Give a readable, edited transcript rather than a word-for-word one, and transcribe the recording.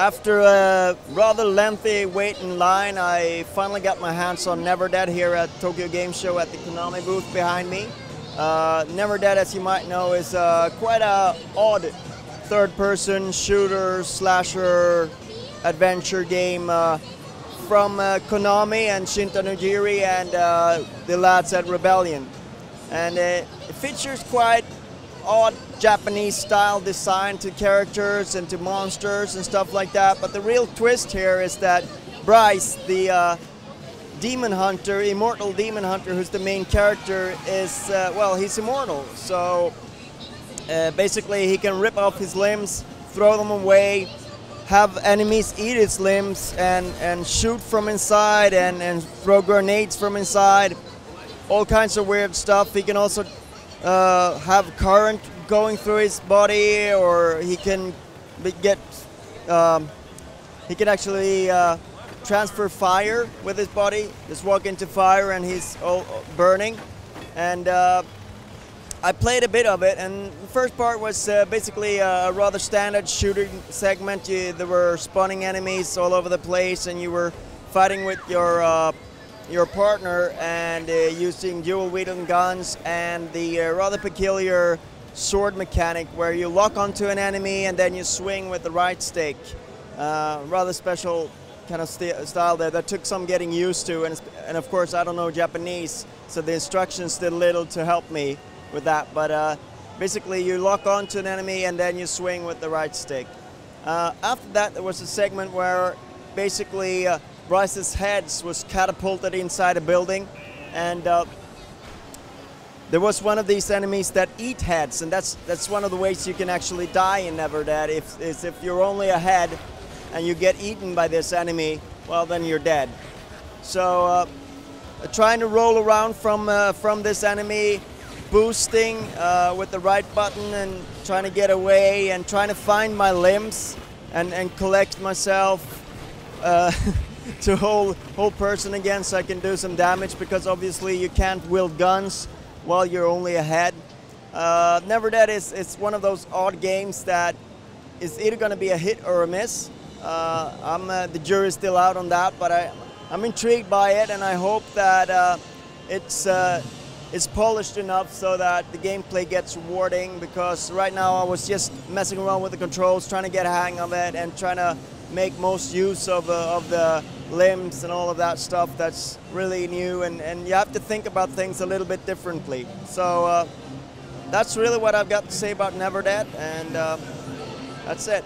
After a rather lengthy wait in line, I finally got my hands on Neverdead here at Tokyo Game Show at the Konami booth behind me. Neverdead, as you might know, is quite a odd third-person shooter, slasher, adventure game from Konami and Shinta Nojiri and the lads at Rebellion. And it features quite odd Japanese style design to characters and to monsters and stuff like that, but the real twist here is that Bryce, the demon hunter, immortal demon hunter, who's the main character, is well, he's immortal, so basically he can rip off his limbs, throw them away, have enemies eat his limbs, and shoot from inside and throw grenades from inside, all kinds of weird stuff. He can also have current going through his body, or he can actually transfer fire with his body. Just walk into fire and he's all burning. And I played a bit of it, and the first part was basically a rather standard shooting segment. There were spawning enemies all over the place, and you were fighting with your partner and using dual wielding guns and the rather peculiar sword mechanic where you lock onto an enemy and then you swing with the right stick. Rather special kind of style there that took some getting used to, and of course I don't know Japanese, so the instructions did little to help me with that, but basically you lock onto an enemy and then you swing with the right stick. After that there was a segment where basically Bryce's heads was catapulted inside a building, and there was one of these enemies that eat heads, and that's one of the ways you can actually die in Neverdead. If you're only a head and you get eaten by this enemy, well then you're dead. So trying to roll around from this enemy, boosting with the right button and trying to get away and trying to find my limbs and collect myself to whole person again so I can do some damage, because obviously you can't wield guns while you're only a head. Neverdead is one of those odd games that is either going to be a hit or a miss. The jury's still out on that, but I'm intrigued by it, and I hope that it's polished enough so that the gameplay gets rewarding, because right now I was just messing around with the controls, trying to get a hang of it and trying to make most use of the limbs and all of that stuff that's really new, and you have to think about things a little bit differently. So that's really what I've got to say about Neverdead, and that's it.